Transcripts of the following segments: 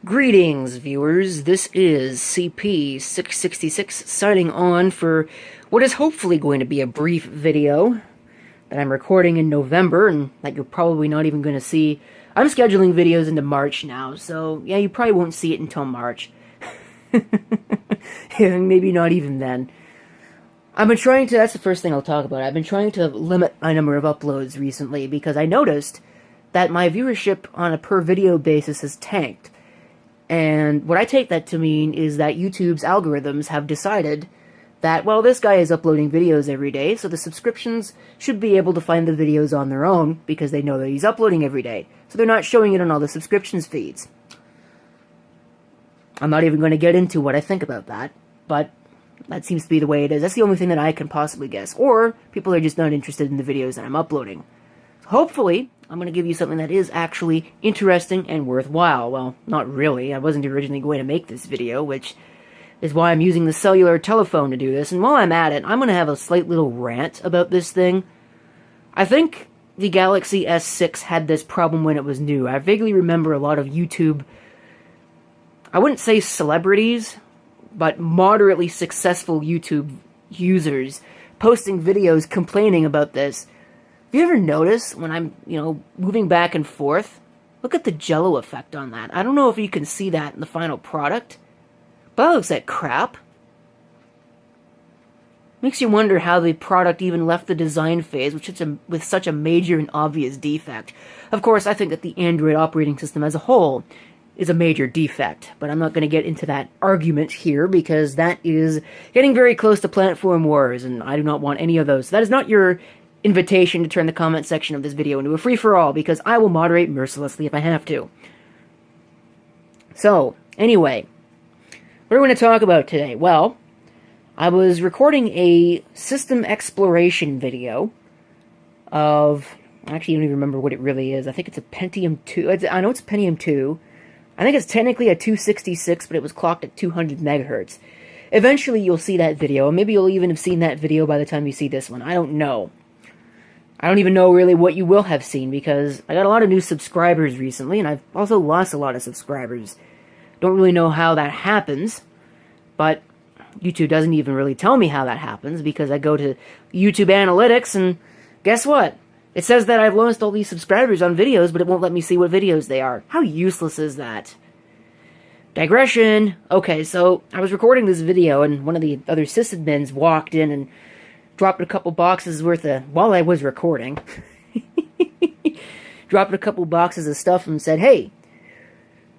Greetings, viewers. This is CP666 signing on for what is hopefully going to be a brief video that I'm recording in November and that you're probably not even going to see. I'm scheduling videos into March now, so yeah, you probably won't see it until March. Maybe not even then. I've been trying to, that's the first thing I'll talk about, I've been trying to limit my number of uploads recently because I noticed that my viewership on a per video basis has tanked. And what I take that to mean is that YouTube's algorithms have decided that, well, this guy is uploading videos every day, so the subscriptions should be able to find the videos on their own because they know that he's uploading every day. So they're not showing it on all the subscriptions feeds. I'm not even going to get into what I think about that, but that seems to be the way it is. That's the only thing that I can possibly guess. Or people are just not interested in the videos that I'm uploading. So hopefully, I'm going to give you something that is actually interesting and worthwhile. Well, not really. I wasn't originally going to make this video, which is why I'm using the cellular telephone to do this. And while I'm at it, I'm going to have a slight little rant about this thing. I think the Galaxy S6 had this problem when it was new. I vaguely remember a lot of YouTube, I wouldn't say celebrities, but moderately successful YouTube users posting videos complaining about this. Have you ever noticed when I'm, moving back and forth? Look at the jello effect on that. I don't know if you can see that in the final product, but that looks like crap. Makes you wonder how the product even left the design phase with such a major and obvious defect. Of course, I think that the Android operating system as a whole is a major defect, but I'm not going to get into that argument here because that is getting very close to platform wars, and I do not want any of those. So that is not your invitation to turn the comment section of this video into a free-for-all, because I will moderate mercilessly if I have to. So, anyway, what are we going to talk about today? Well, I was recording a system exploration video of, I actually don't even remember what it really is. I think it's a Pentium 2. I know it's a Pentium 2. I think it's technically a 266, but it was clocked at 200 megahertz. Eventually, you'll see that video, and maybe you'll even have seen that video by the time you see this one. I don't know. I don't even know really what you will have seen, because I got a lot of new subscribers recently, and I've also lost a lot of subscribers. Don't really know how that happens, but YouTube doesn't even really tell me how that happens, because I go to YouTube Analytics, and guess what? It says that I've lost all these subscribers on videos, but it won't let me see what videos they are. How useless is that? Digression. Okay, so I was recording this video, and one of the other sysadmins walked in and dropped a couple boxes worth of, while I was recording, dropped a couple boxes of stuff and said, hey,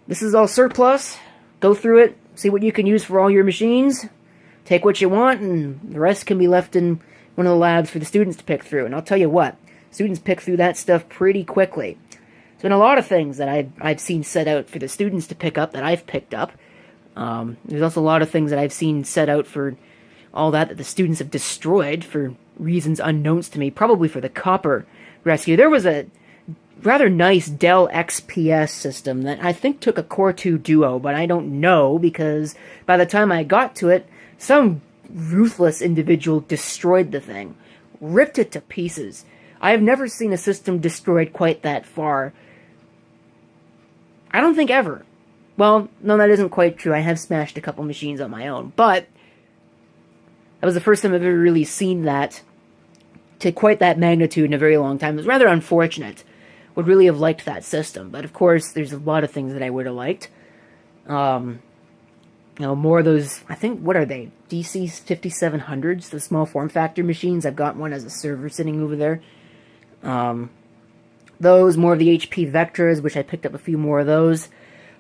this is all surplus, go through it, see what you can use for all your machines, take what you want, and the rest can be left in one of the labs for the students to pick through. And I'll tell you what, students pick through that stuff pretty quickly. There's been a lot of things that I've seen set out for the students to pick up that I've picked up. There's also a lot of things that I've seen set out for all that the students have destroyed for reasons unknowns to me, probably for the copper rescue. There was a rather nice Dell XPS system that I think took a Core 2 Duo, but I don't know, because by the time I got to it, some ruthless individual destroyed the thing, ripped it to pieces. I have never seen a system destroyed quite that far. I don't think ever. Well, no, that isn't quite true. I have smashed a couple machines on my own, but that was the first time I've ever really seen that to quite that magnitude in a very long time. It was rather unfortunate. Would really have liked that system, but of course, there's a lot of things that I would have liked. More of those, I think, what are they? DC 5700s, the small form factor machines. I've got one as a server sitting over there. Those, more of the HP Vectras, which I picked up a few more of those.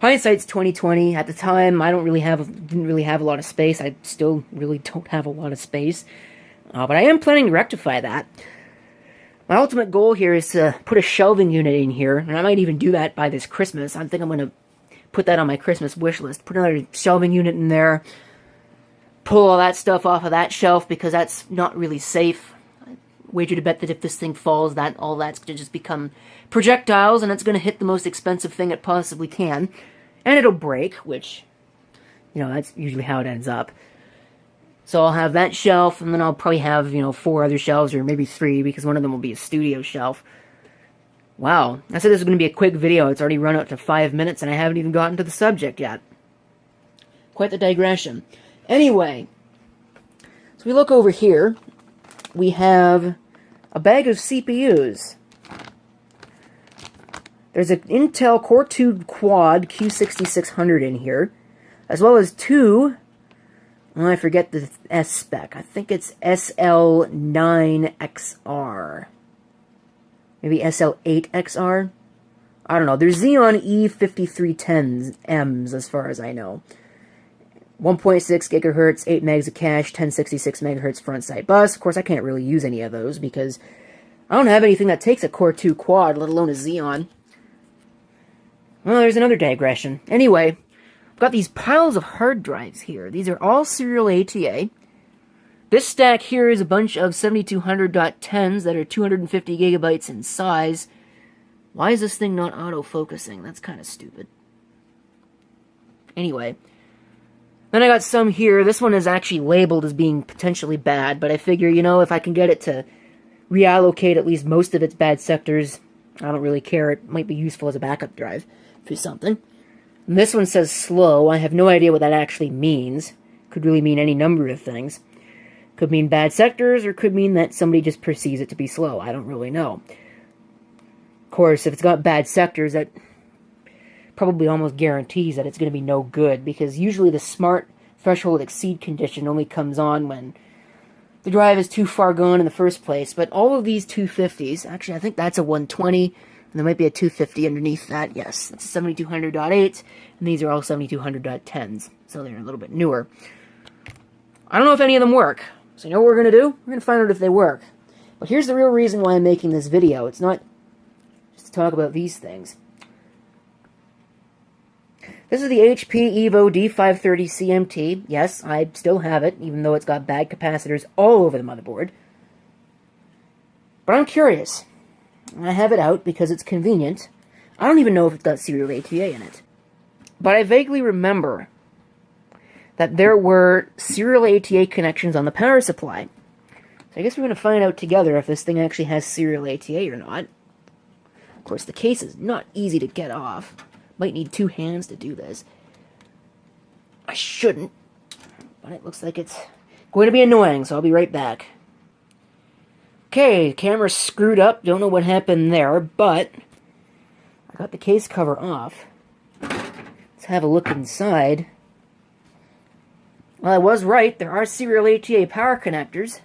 Hindsight's 2020. At the time, didn't really have a lot of space. I still really don't have a lot of space. But I am planning to rectify that. My ultimate goal here is to put a shelving unit in here, and I might even do that by this Christmas. I think I'm going to put that on my Christmas wish list. Put another shelving unit in there. Pull all that stuff off of that shelf, because that's not really safe. I wager to bet that if this thing falls, all that's going to just become projectiles, and it's going to hit the most expensive thing it possibly can. And it'll break, which, that's usually how it ends up. So I'll have that shelf, and then I'll probably have, 4 other shelves, or maybe 3, because one of them will be a studio shelf. Wow, I said this was going to be a quick video. It's already run out to 5 minutes, and I haven't even gotten to the subject yet. Quite the digression. Anyway, so we look over here. We have a bag of CPUs. There's an Intel Core 2 Quad Q6600 in here, as well as two, well, I forget the S spec. I think it's SL9XR. Maybe SL8XR? I don't know. They're Xeon E5310Ms, as far as I know. 1.6 gigahertz, 8 megs of cache, 1066 megahertz front side bus. Of course, I can't really use any of those because I don't have anything that takes a Core 2 Quad, let alone a Xeon. Well, there's another digression. Anyway, I've got these piles of hard drives here. These are all serial ATA. This stack here is a bunch of 7200.10s that are 250 gigabytes in size. Why is this thing not auto-focusing? That's kind of stupid. Anyway, then I got some here. This one is actually labeled as being potentially bad, but I figure, you know, if I can get it to reallocate at least most of its bad sectors, I don't really care. It might be useful as a backup drive for something. And this one says slow. I have no idea what that actually means. Could really mean any number of things. Could mean bad sectors, or could mean that somebody just perceives it to be slow. I don't really know. Of course, if it's got bad sectors, that probably almost guarantees that it's going to be no good, because usually the smart threshold exceed condition only comes on when the drive is too far gone in the first place. But all of these 250s, actually I think that's a 120, and there might be a 250 underneath that, yes. It's 7200.8, and these are all 7200.10s, so they're a little bit newer. I don't know if any of them work. So you know what we're going to do? We're going to find out if they work. But here's the real reason why I'm making this video. It's not just to talk about these things. This is the HP D530 CMT. Yes, I still have it, even though it's got bad capacitors all over the motherboard. But I'm curious. I have it out because it's convenient. I don't even know if it's got serial ATA in it. But I vaguely remember that there were serial ATA connections on the power supply. So I guess we're going to find out together if this thing actually has serial ATA or not. Of course, the case is not easy to get off. Might need two hands to do this. I shouldn't, but it looks like it's going to be annoying, so I'll be right back. Okay, camera's screwed up. Don't know what happened there, but I got the case cover off. Let's have a look inside. Well, I was right. There are serial ATA power connectors.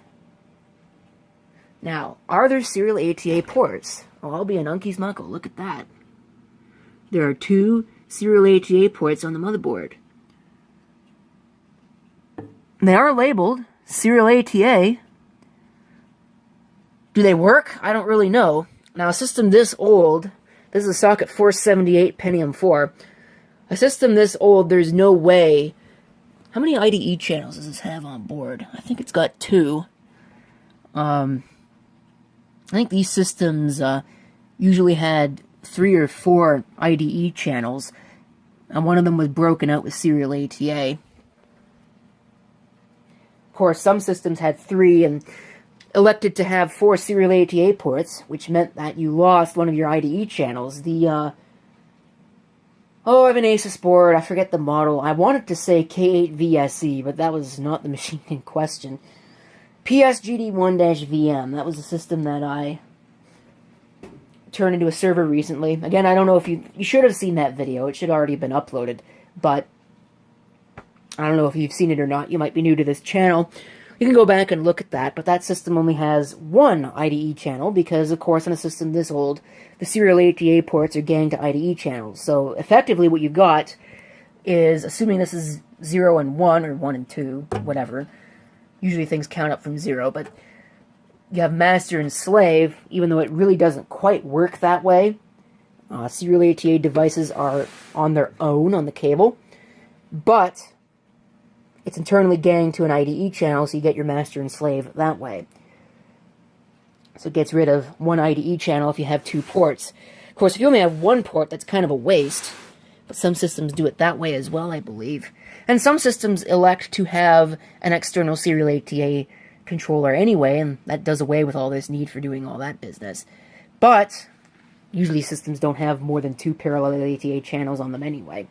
Now, are there serial ATA ports? Oh, I'll be an uncie's muckle. Look at that. There are two serial ATA ports on the motherboard. They are labeled serial ATA. Do they work? I don't really know. Now, a system this old, this is a socket 478 Pentium 4. A system this old, there's no way. How many IDE channels does this have on board? I think it's got two. I think these systems usually had 3 or 4 IDE channels, and one of them was broken out with serial ATA. Of course, some systems had 3 and elected to have 4 serial ATA ports, which meant that you lost one of your IDE channels. The oh, I have an Asus board. I forget the model. I wanted to say K8VSE, but that was not the machine in question. PSGD1-VM. That was the system that I turned into a server recently. Again, I don't know if you should have seen that video. It should already have been uploaded, but I don't know if you've seen it or not. You might be new to this channel. You can go back and look at that, but that system only has 1 IDE channel because, of course, on a system this old, the serial ATA ports are ganged to IDE channels. So, effectively, what you've got is, assuming this is 0 and 1, or 1 and 2, whatever. Usually things count up from 0, but you have master and slave, even though it really doesn't quite work that way. Serial ATA devices are on their own on the cable, but it's internally ganged to an IDE channel, so you get your master and slave that way. So it gets rid of 1 IDE channel if you have 2 ports. Of course, if you only have 1 port, that's kind of a waste, but some systems do it that way as well, I believe. And some systems elect to have an external serial ATA controller anyway, and that does away with all this need for doing all that business. But Usually systems don't have more than 2 parallel ATA channels on them anyway.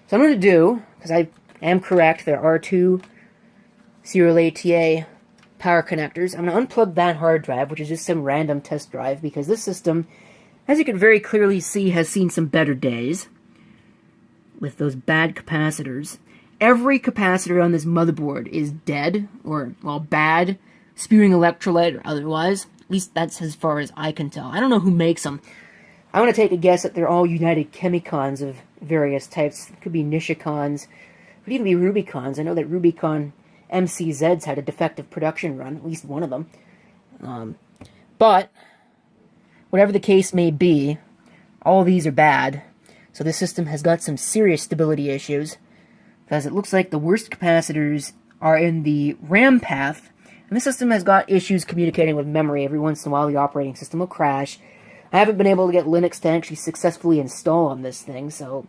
So I'm going to do, because I am correct, there are 2 serial ATA power connectors. I'm going to unplug that hard drive, which is just some random test drive, because this system, as you can very clearly see, has seen some better days with those bad capacitors. Every capacitor on this motherboard is dead, or, well, bad, spewing electrolyte or otherwise. At least that's as far as I can tell. I don't know who makes them. I'm going to take a guess that they're all United Chemicons of various types. It could be Nishikons. It could even be Rubicons. I know that Rubicon MCZs had a defective production run, at least one of them. But, whatever the case may be, all of these are bad. So this system has got some serious stability issues, because it looks like the worst capacitors are in the RAM path, and the system has got issues communicating with memory. Every once in a while the operating system will crash. I haven't been able to get Linux to actually successfully install on this thing, so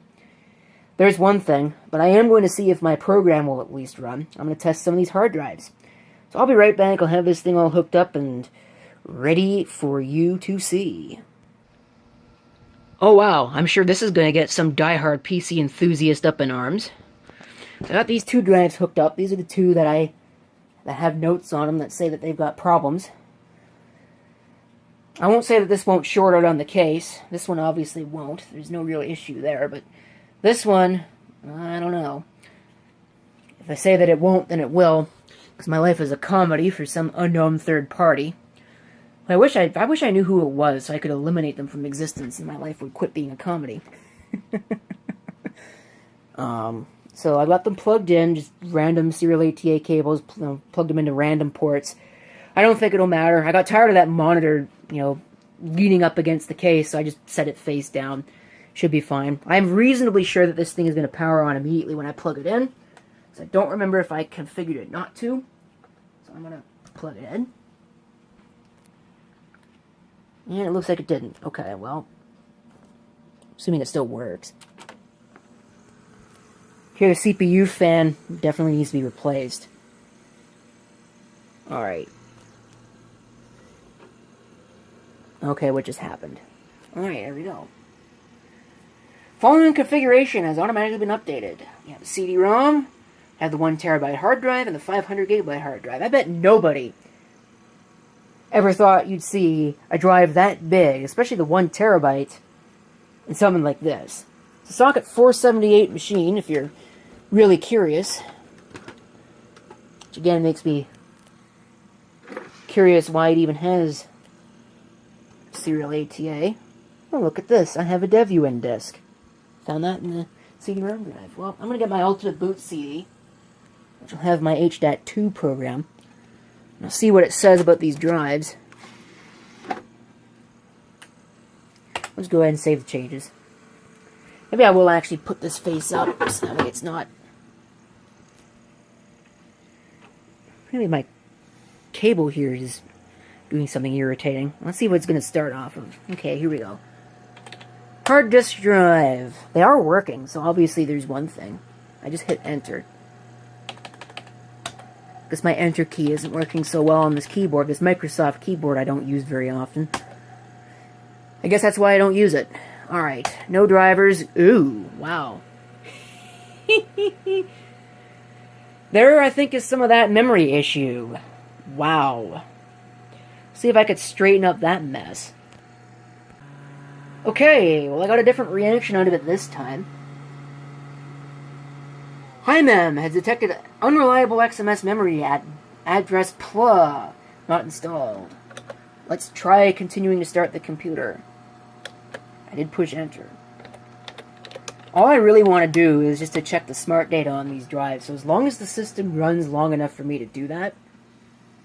there's one thing. But I am going to see if my program will at least run. I'm going to test some of these hard drives. So I'll be right back. I'll have this thing all hooked up and ready for you to see. Oh wow, I'm sure this is going to get some diehard PC enthusiast up in arms. So I got these 2 drives hooked up. These are the 2 that have notes on them that say that they've got problems. I won't say that this won't short out on the case. This one obviously won't. There's no real issue there, but this one, I don't know. If I say that it won't, then it will, because my life is a comedy for some unknown third party. I wish I knew who it was so I could eliminate them from existence and my life would quit being a comedy. So I got them plugged in, just random serial ATA cables, plugged them into random ports. I don't think it'll matter. I got tired of that monitor, leaning up against the case, so I just set it face down. Should be fine. I'm reasonably sure that this thing is going to power on immediately when I plug it in. So I don't remember if I configured it not to. So I'm going to plug it in. And it looks like it didn't. Okay, well, assuming it still works. Here, the CPU fan definitely needs to be replaced. Alright. Okay, what just happened? Alright, there we go. Following configuration has automatically been updated. You have the CD-ROM, have the 1TB hard drive, and the 500GB hard drive. I bet nobody ever thought you'd see a drive that big, especially the 1TB, in something like this. It's a socket 478 machine, if you're really curious. Which again makes me curious why it even has serial ATA. Oh, look at this. I have a DevUN disk. Found that in the CD-ROM drive. Well, I'm going to get my Ultimate Boot CD, which will have my HDAT2 program. I'll see what it says about these drives. Let's go ahead and save the changes. Maybe I will actually put this face up so that way it's not... Maybe my cable here is doing something irritating. Let's see what it's going to start off of. Okay, here we go. Hard disk drive. They are working, so obviously there's one thing. I just hit enter. Because my enter key isn't working so well on this keyboard. This Microsoft keyboard I don't use very often. I guess that's why I don't use it. Alright, no drivers. Ooh, wow. There, I think, is some of that memory issue. Wow. See if I could straighten up that mess. Okay, well I got a different reaction out of it this time. HiMem has detected unreliable XMS memory at address PLA not installed. Let's try continuing to start the computer. I did push enter. All I really want to do is just to check the smart data on these drives, so as long as the system runs long enough for me to do that,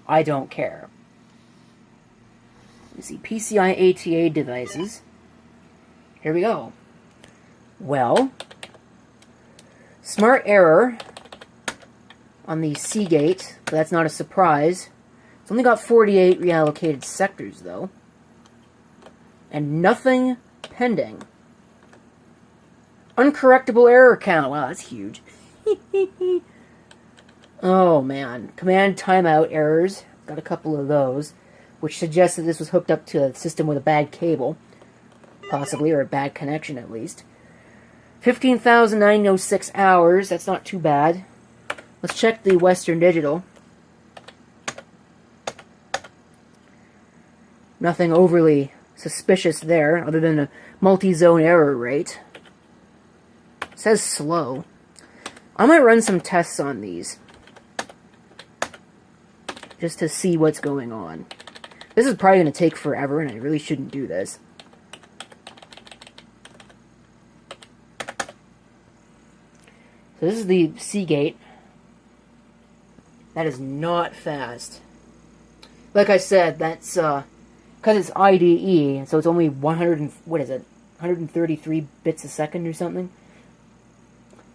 I don't care. You see, PCI ATA devices. Here we go. Well, smart error on the Seagate, but that's not a surprise. It's only got 48 reallocated sectors, though. And nothing pending. Uncorrectable error count. Wow, that's huge. Oh, man. Command timeout errors. Got a couple of those, which suggests that this was hooked up to a system with a bad cable. possibly, or a bad connection at least. 15,906 hours, that's not too bad. Let's check the Western Digital. Nothing overly suspicious there, other than a multi-zone error rate. It says slow. I might run some tests on these, just to see what's going on. This is probably going to take forever, and I really shouldn't do this. So this is the Seagate. That is not fast. Like I said, that's because it's IDE, so it's only 133 bits a second or something.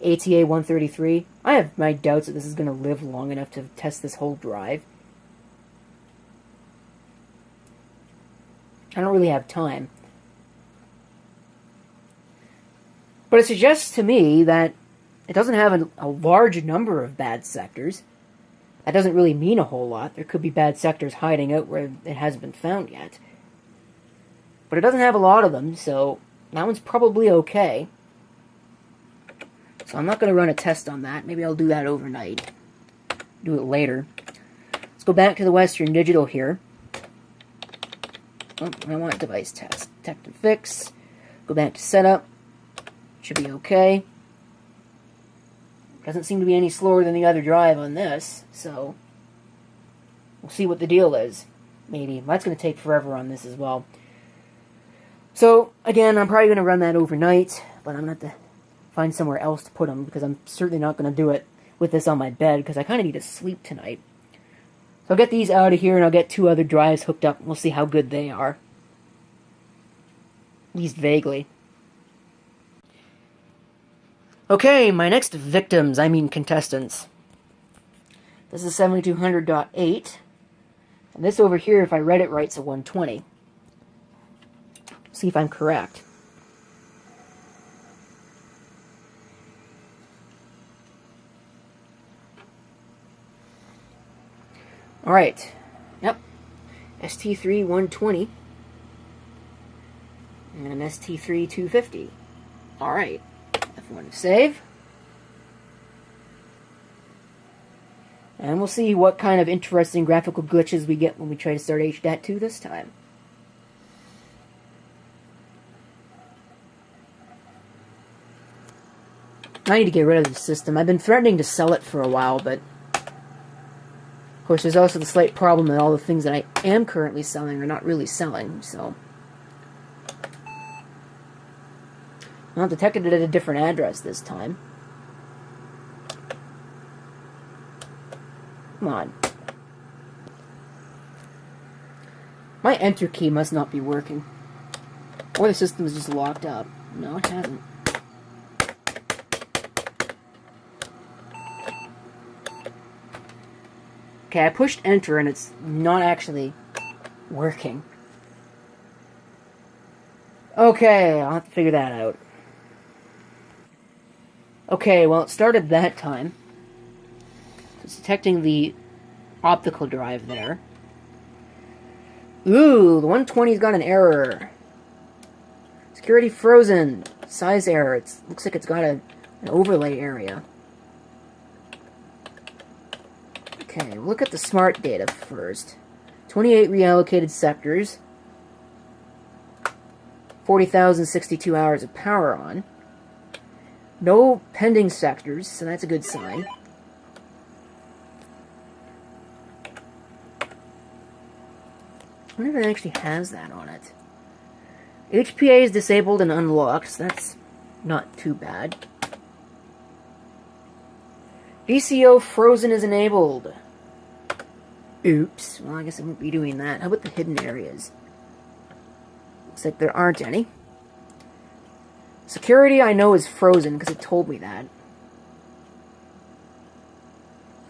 ATA 133. I have my doubts that this is going to live long enough to test this whole drive. I don't really have time. But it suggests to me that it doesn't have a large number of bad sectors. That doesn't really mean a whole lot. There could be bad sectors hiding out where it hasn't been found yet. But it doesn't have a lot of them, so that one's probably okay. So I'm not going to run a test on that. Maybe I'll do that overnight. Do it later. Let's go back to the Western Digital here. Oh, I want device test. Detect and fix. Go back to setup. Should be okay. Doesn't seem to be any slower than the other drive on this, so we'll see what the deal is. Maybe. That's going to take forever on this as well. So, again, I'm probably going to run that overnight, but I'm going to have to find somewhere else to put them, because I'm certainly not going to do it with this on my bed, because I kind of need to sleep tonight. So I'll get these out of here, and I'll get 2 other drives hooked up, and we'll see how good they are. At least vaguely. Okay, my next victims, I mean contestants. This is 7200.8. And this over here, if I read it right, is a 120. See if I'm correct. Alright. Yep. ST3 120. And an ST3 250. Alright. F1 to save. And we'll see what kind of interesting graphical glitches we get when we try to start HDAT2 this time. I need to get rid of this system. I've been threatening to sell it for a while, but of course there's also the slight problem that all the things that I am currently selling are not really selling, so I'll detect it at a different address this time. Come on. My enter key must not be working. Or the system is just locked up. No, it hasn't. Okay, I pushed enter and it's not actually working. Okay, I'll have to figure that out. Okay, well, it started that time. It's detecting the optical drive there. Ooh, the 120's got an error. Security frozen. Size error. It looks like it's got an overlay area. Okay, we'll look at the smart data first. 28 reallocated sectors. 40,062 hours of power on. No pending sectors, so that's a good sign. I wonder if it actually has that on it. HPA is disabled and unlocked, so that's not too bad. VCO frozen is enabled. Oops. Well, I guess I won't be doing that. How about the hidden areas? Looks like there aren't any. Security, I know, is frozen because it told me that.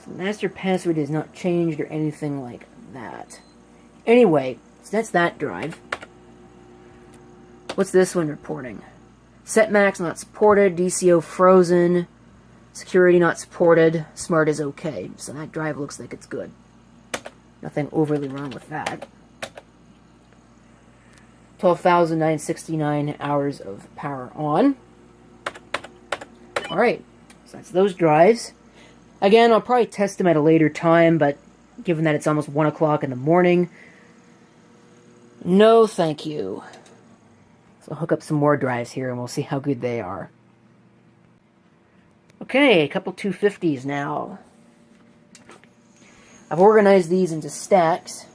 So master password is not changed or anything like that. Anyway, so that's that drive. What's this one reporting? Setmax not supported, DCO frozen, security not supported, smart is okay. So that drive looks like it's good. Nothing overly wrong with that. 12,969 hours of power on. Alright, so that's those drives. Again, I'll probably test them at a later time, but given that it's almost 1 o'clock in the morning, no thank you. So I'll hook up some more drives here and we'll see how good they are. Okay, a couple 250s now. I've organized these into stacks.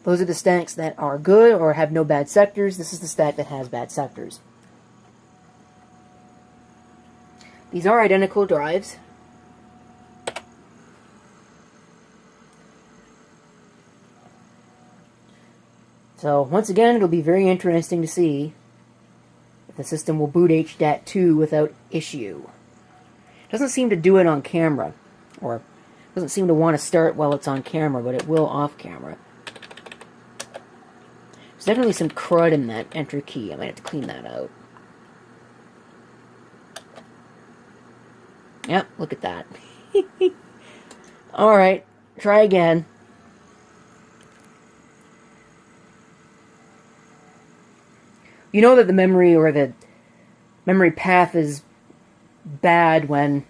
Those are the stacks that are good or have no bad sectors. This is the stack that has bad sectors. These are identical drives. So, once again, it'll be very interesting to see if the system will boot HDAT2 without issue. It doesn't seem to do it on camera, or doesn't seem to want to start while it's on camera, but it will off camera. There's definitely some crud in that enter key. I might have to clean that out. Yep, look at that. Alright, try again. You know that the memory or the memory path is bad when,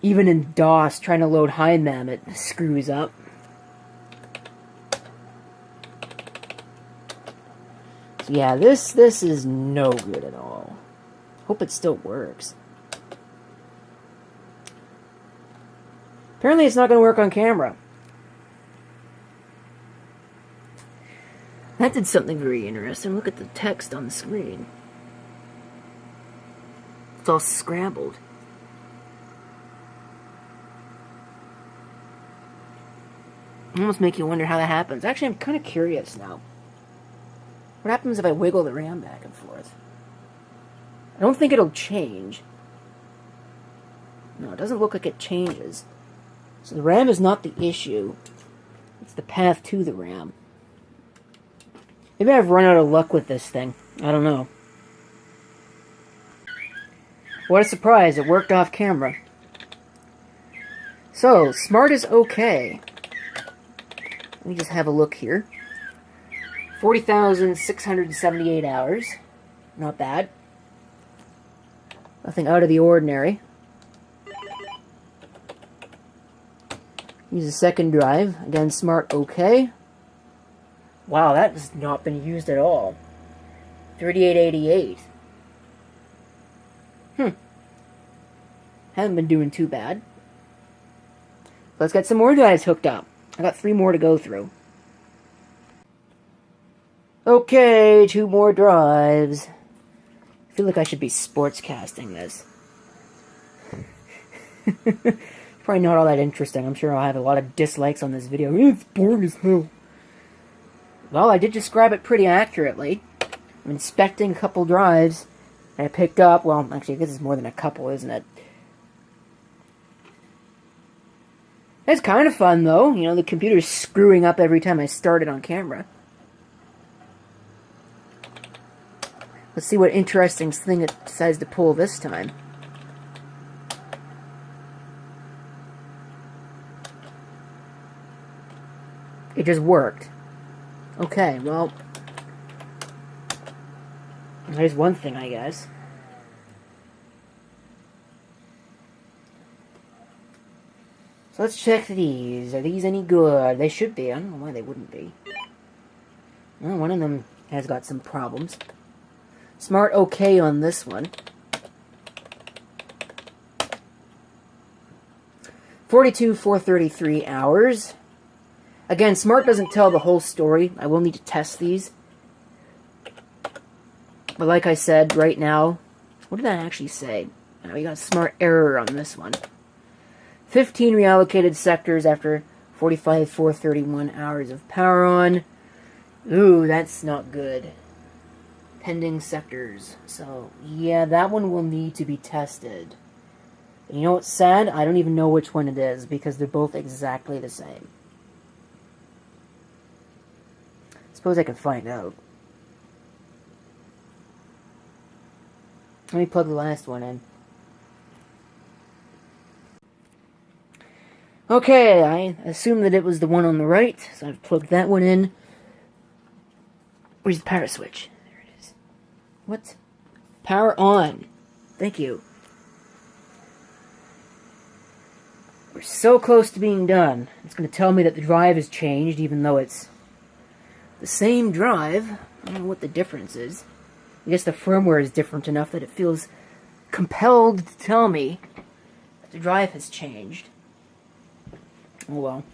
even in DOS, trying to load HiMem, it screws up. So yeah, this is no good at all. Hope it still works. Apparently it's not going to work on camera. That did something very interesting. Look at the text on the screen. It's all scrambled. Almost make you wonder how that happens. Actually, I'm kind of curious now. What happens if I wiggle the RAM back and forth? I don't think it'll change. No, it doesn't look like it changes. So the RAM is not the issue. It's the path to the RAM. Maybe I've run out of luck with this thing. I don't know. What a surprise, it worked off camera. So, Smart is okay. Let me just have a look here. 40,678 hours. Not bad. Nothing out of the ordinary. Use a second drive. Again, Smart okay. Wow, that has not been used at all. 3888. Haven't been doing too bad. Let's get some more drives hooked up. I got 3 more to go through. Okay, 2 more drives. I feel like I should be sportscasting this. Probably not all that interesting. I'm sure I'll have a lot of dislikes on this video. It's boring as hell. Well, I did describe it pretty accurately. I'm inspecting a couple drives that I picked up. Well, actually, this is more than a couple, isn't it? It's kind of fun, though. You know, the computer's screwing up every time I start it on camera. Let's see what interesting thing it decides to pull this time. It just worked. Okay, well, there's one thing, I guess. So let's check these. Are these any good? They should be. I don't know why they wouldn't be. Well, one of them has got some problems. Smart okay on this one. 42,433 hours. Again, Smart doesn't tell the whole story. I will need to test these. But like I said, right now, what did that actually say? Now we got a Smart error on this one. 15 reallocated sectors after 45,431 hours of power on. Ooh, that's not good. Pending sectors. So, yeah, that one will need to be tested. And you know what's sad? I don't even know which one it is, because they're both exactly the same. Suppose I can find out. Let me plug the last one in. Okay, I assume that it was the one on the right, so I've plugged that one in. Where's the power switch? There it is. What? Power on. Thank you. We're so close to being done. It's going to tell me that the drive has changed, even though it's the same drive. I don't know what the difference is. I guess the firmware is different enough that it feels compelled to tell me that the drive has changed. Oh well.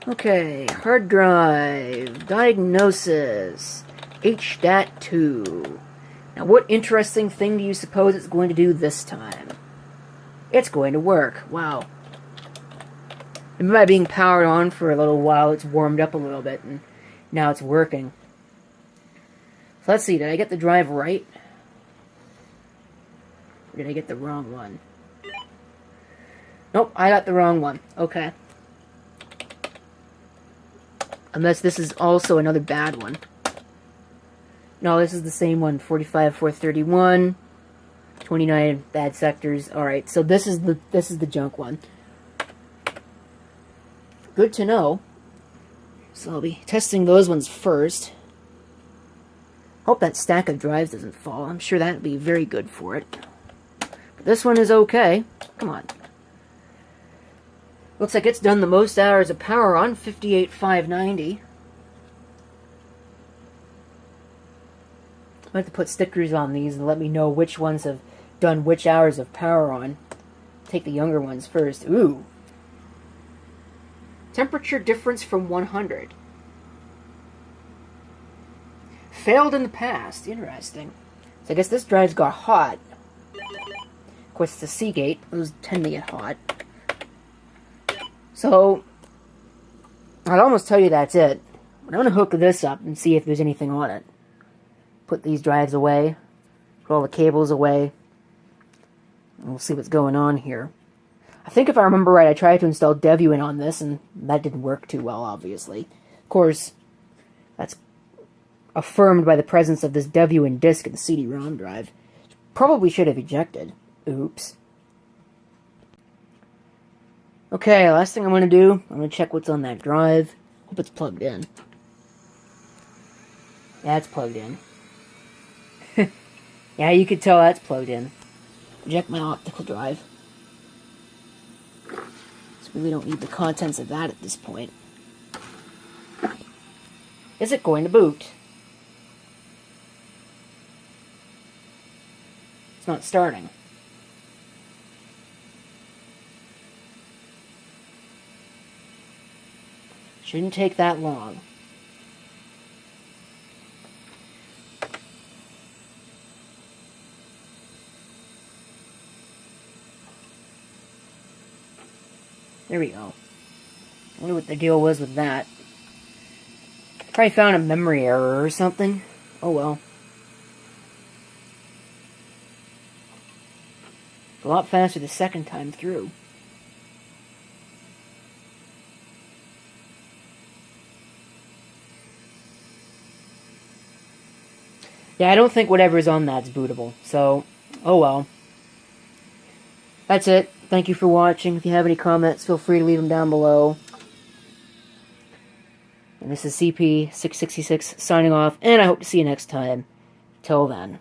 Okay, hard drive, diagnosis, HDAT2. Now what interesting thing do you suppose it's going to do this time? It's going to work. Wow. And by being powered on for a little while, it's warmed up a little bit, and now it's working. So let's see, did I get the drive right? Or did I get the wrong one? Nope, I got the wrong one. Okay. Unless this is also another bad one. No, this is the same one. 45,431. 29 bad sectors. Alright, so this is the junk one. Good to know. So I'll be testing those ones first. Hope that stack of drives doesn't fall. I'm sure that would be very good for it. But this one is okay. Come on. Looks like it's done the most hours of power on, 58,590. I have to put stickers on these and let me know which ones have done which hours of power on. Take the younger ones first. Ooh. Temperature difference from 100. Failed in the past. Interesting. So I guess this drive's got hot. Of course, it's a Seagate. Those tend to get hot. So, I'd almost tell you that's it. But I'm going to hook this up and see if there's anything on it. Put these drives away. Put all the cables away. And we'll see what's going on here. I think if I remember right, I tried to install Devuin on this, and that didn't work too well, obviously. Of course, that's affirmed by the presence of this Devuin disk in the CD-ROM drive. Probably should have ejected. Oops. Okay, last thing I'm going to do, I'm going to check what's on that drive. Hope it's plugged in. Yeah, it's plugged in. Yeah, you could tell that's plugged in. Eject my optical drive. So really don't need the contents of that at this point. Is it going to boot? It's not starting. Shouldn't take that long. There we go. I wonder what the deal was with that. Probably found a memory error or something. Oh well. A lot faster the second time through. Yeah, I don't think whatever's on that's bootable. So, oh well. That's it. Thank you for watching. If you have any comments, feel free to leave them down below. And this is CP666 signing off, and I hope to see you next time. Till then.